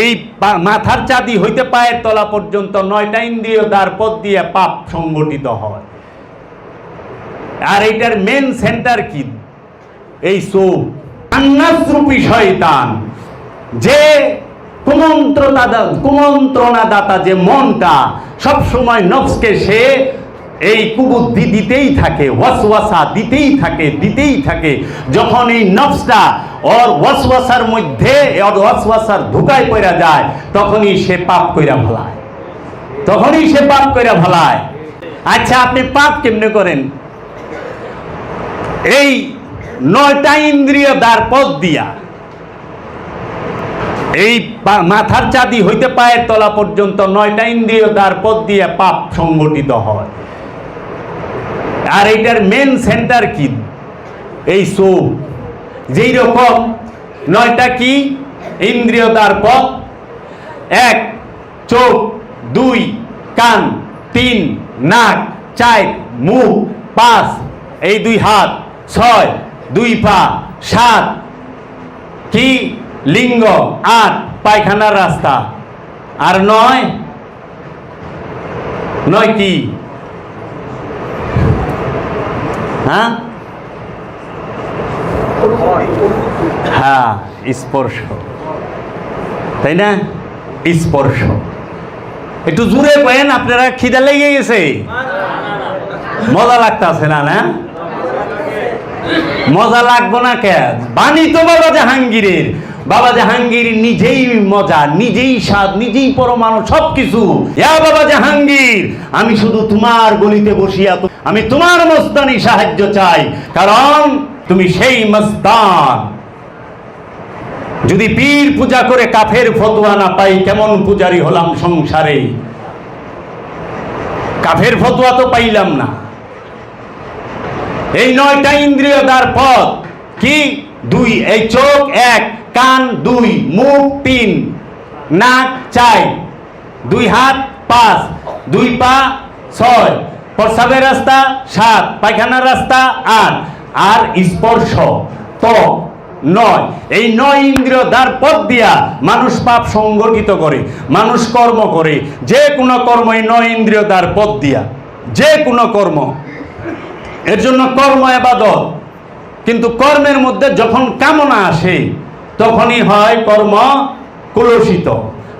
এই মাথার চাঁদি হইতে পায়ের তলা পর্যন্ত 9টা ইন্দ্রিয় দ্বার পথ দিয়ে পাপ সংগঠিত হয়। আর এইটার মেন সেন্টার কি? এই চোখ। আন্নাসরূপী শয়তান, যে কুমন্ত্রণাদাতা, যে মনটা সব সময় নফসকে সে এই কুবুদ্ধি দিতেই থাকে, ওয়াসওয়াসা দিতেই থাকে। যখন এই নফসটা ওর ওয়াসওয়াসার মধ্যে, ওর ওয়াসওয়াসার ধোঁকায় পড়া যায়, তখনই সে পাপ কইরা ফেলায়। আচ্ছা, আপনি পাপ কেমনে করেন? এই 9টা ইন্দ্রিয় দ্বার পথ দিয়া, এই মাথার চাঁদি হইতে পায়ের তলা পর্যন্ত 9টা ইন্দ্রিয় দ্বার পথ দিয়ে পাপ সংগঠিত হয়। আর এইটার মেন সেন্টার কি? এই চোখ। যেই রকম 9টা কি ইন্দ্রিয় দ্বার পথ: 1 চোখ, 2 কান, 3 নাক, 4 মুখ, 5 এই 2 হাত, 6 2 পা, 7 কি লিঙ্গ, 8 পায়খানার রাস্তা, আর 9 কি? হ্যাঁ, স্পর্শ, তাই না? স্পর্শ। একটু জোরে করেন, আপনারা খিদা লেগে গেছে? মজা লাগতেছে না? না মজা লাগবো না কে? বাণী তো বাবা জাহাঙ্গীরের। বাবা জাহাঙ্গীর নিজেই মজা, নিজেই স্বাদ, নিজেই পরমাণু, সবকিছু। বাবা জাহাঙ্গীর, আমি শুধু তোমার গলিতে বসিয়া আমি তোমার মস্তানি সাহায্য চাই, কারণ তুমি সেই মস্তান। যদি পীর পূজা করে কাফের ফতোয়া না পাই, কেমন পূজারি হলাম সংসারে? কাফের ফতোয়া তো পাইলাম না। এই 9টা ইন্দ্রিয় দ্বার পথ কি? 2 এই চোখ, 1 কান, 2 মুখ, 3 নাক, 4 2 হাত, 5 2 পা, 6 প্রস্রাবের রাস্তা, 7 পায়খানার রাস্তা, 8 আর স্পর্শ তো 9। এই 9 ইন্দ্রিয় দ্বার পথ দিয়া মানুষ পাপ সংগঠিত করে, মানুষ কর্ম করে। যে কোনো কর্ম এই 9 ইন্দ্রিয় দ্বার পথ দিয়া, যে কোনো কর্ম। এর জন্য কর্ম ইবাদত। কিন্তু কর্মের মধ্যে যখন কামনা আসে, তখনই হয় কর্ম কুলসিত।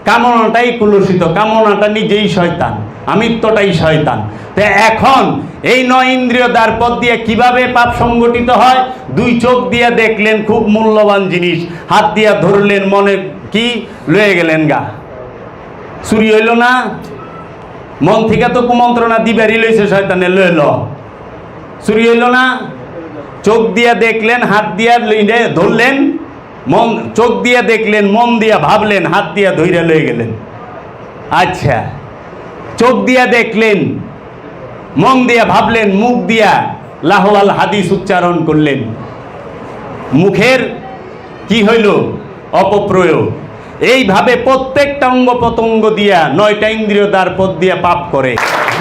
কামনাটাই কুলসিত, কামনাটা নিজেই শয়তান, আমিত্বটাই শয়তান। তো এখন এই 9 ইন্দ্রিয় দ্বার পথ দিয়ে কিভাবে পাপ সংগঠিত হয়? 2 চোখ দিয়ে দেখলেন খুব মূল্যবান জিনিস, হাত দিয়া ধরলেন, মনে কি লয়ে গেলেন গা, চুরি হইল না? মন থেকে তো কুমন্ত্রণা দিবারই লইছে শয়তানে, লইল, চুরি হইল না? চোখ দিয়া দেখলেন, হাত দিয়া ধরলেন, মন চোখ দিয়া দেখলেন, মন দিয়া ভাবলেন, হাত দিয়া ধইরা লয়ে গেলেন। আচ্ছা, চোখ দিয়া দেখলেন, মন দিয়া ভাবলেন, মুখ দিয়া লাহওয়াল হাদিস উচ্চারণ করলেন। মুখের কি হইল? অপপ্রয়োগ। এইভাবে প্রত্যেকটা অঙ্গ প্রত্যঙ্গ দিয়া 9টা ইন্দ্রিয় দ্বার পথ দিয়া পাপ করে।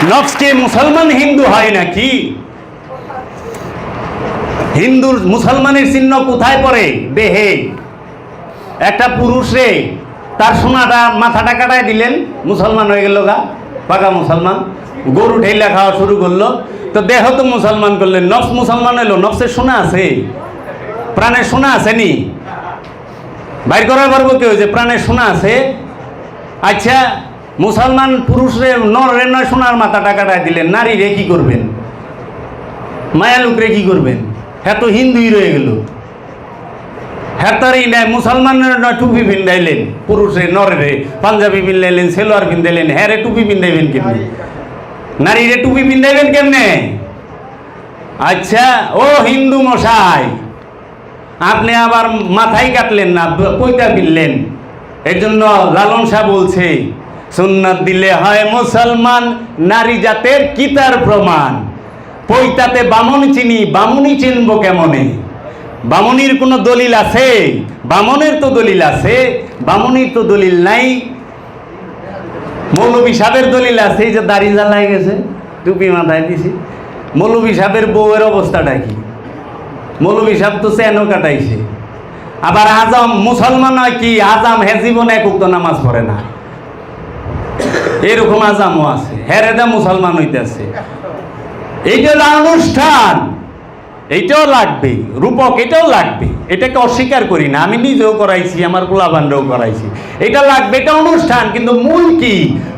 নফসকে মুসলমান হিন্দু হয় নাকি? হিন্দুর মুসলমানের চিহ্ন কোথায় পড়ে? দেহে। একটা পুরুষে তার সোনাটা মাথাটা কাটায় দিলেন, মুসলমান হয়ে গেল গা, পাকা মুসলমান। গরু ঢেলা খাওয়া শুরু করলো, তো দেহ তো মুসলমান করলেন, নফস মুসলমান হইল। নফসের সোনা আছে, প্রাণের সোনা আছে নি? বাইর করার পারবো কেউ যে প্রাণের সোনা আছে? আচ্ছা, মুসলমান পুরুষরে নরে নয় সোনার মাথাটা কাটায় দিলেন, নারী রে কি করবেন? মায়া লোকরে কি করবেন? হ্যাঁ তো হিন্দুই রয়ে গেল। হ্যাঁ তারই নাই, মুসলমানের নয় টুপি পিন্ধাইলেন, পুরুষে নরে পাঞ্জাবি পিন্ধাইলেন, সেলোয়ার পিন্ধাইলেন, হ্যাঁ রে টুপি পিন্ধাইবেন কেমনে? নারী রে টুপি পিন্ধাইবেন কেমনে? আচ্ছা, ও হিন্দু মশাই, আপনি আবার মাথায় কাটলেন না, কইটা পিনলেন। এর জন্য লালন শাহ বলছে, সুন্নাত দিলে হয় মুসলমান, নারী জাতের কি তার প্রমাণ? পৈতাতে বামন চিনি, বামুনি চিনব কেমনে? বামুনির কোনো দলিল আছে? বামনের তো দলিল আছে, বামুনির তো দলিল নাই। মৌলবী সাহেবের দলিল আছে, এই যে দাড়ি জ্বালাই গেছে, টুপি মাথায় দিছি। মৌলবী সাহেবের বউয়ের অবস্থাটা কি? মৌলবী সাহেব তো চেনও কাটাইছে। আবার আজম মুসলমান হয় কি আজাম হে জীবনে এক উক্ত নামাজ পড়ে না, এরকম আজামও আছে, হেরেদা মুসলমান হইতেছে। এইটা হলো অনুষ্ঠান, এইটাও লাগবে, রূপক এটাও লাগবে, এটাকে অস্বীকার করি না, আমি নিজেও করাইছি, আমার পোলাপানরাও করাইছি, এটা লাগবে, এটা অনুষ্ঠান। কিন্তু মূল কি?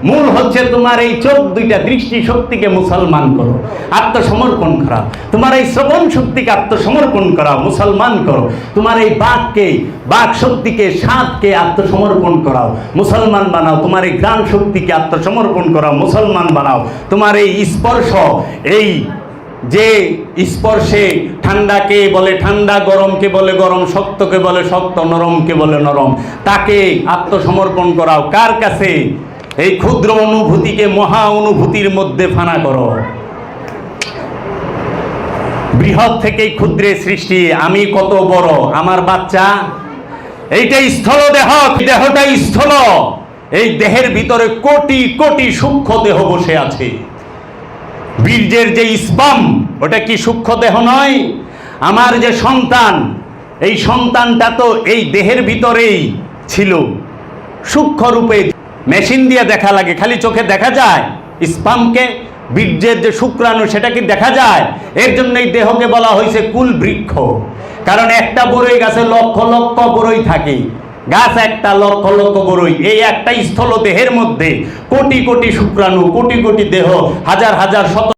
মূল হচ্ছে তোমার এই চোখ দুইটা দৃষ্টি শক্তিকে মুসলমান করো, আত্মসমর্পণ করা, তোমার এই শ্রবণ শক্তিকে আত্মসমর্পণ করা, মুসলমান করো, তোমার এই বাক শক্তিকে স্বাদকে আত্মসমর্পণ করাও, মুসলমান বানাও, তোমার এই ঘ্রাণ শক্তিকে আত্মসমর্পণ করাও, মুসলমান বানাও, তোমার এই স্পর্শ, এই যে স্পর্শে ঠান্ডাকে বলে ঠান্ডা, গরমকে বলে গরম, শক্তকে বলে শক্ত, নরমকে বলে নরম, তাকে আত্মসমর্পণ করাও। কার কাছে? এই ক্ষুদ্র অনুভূতিকে মহা অনুভূতির মধ্যে ফানা করো। বৃহৎ থেকে ক্ষুদ্রে সৃষ্টি, আমি কত বড়, আমার বাচ্চা, এইটাই স্থল দেহ, দেহটাই স্থল, এই দেহের ভিতরে কোটি কোটি সূক্ষ্ম দেহ বসে আছে। বীর্যের যে স্পাম, ওটা কি সূক্ষ্ম দেহ নয়? আমার যে সন্তান, এই সন্তানটা তো এই দেহের ভিতরেই ছিল সূক্ষ্ম রূপে, মেশিন দিয়ে দেখা লাগে, খালি চোখে দেখা যায় স্পামকে, বীর্যের যে শুক্রাণু সেটা কি দেখা যায়? এর জন্য এই দেহকে বলা হয়েছে কুল বৃক্ষ, কারণ একটা বড়ই গাছে লক্ষ লক্ষ বড়ই থাকে, গাছ একটা, লক্ষ লক্ষ বড়ই, এই একটা স্থল দেহের মধ্যে কোটি কোটি শুক্রাণু, কোটি কোটি দেহ, হাজার হাজার শত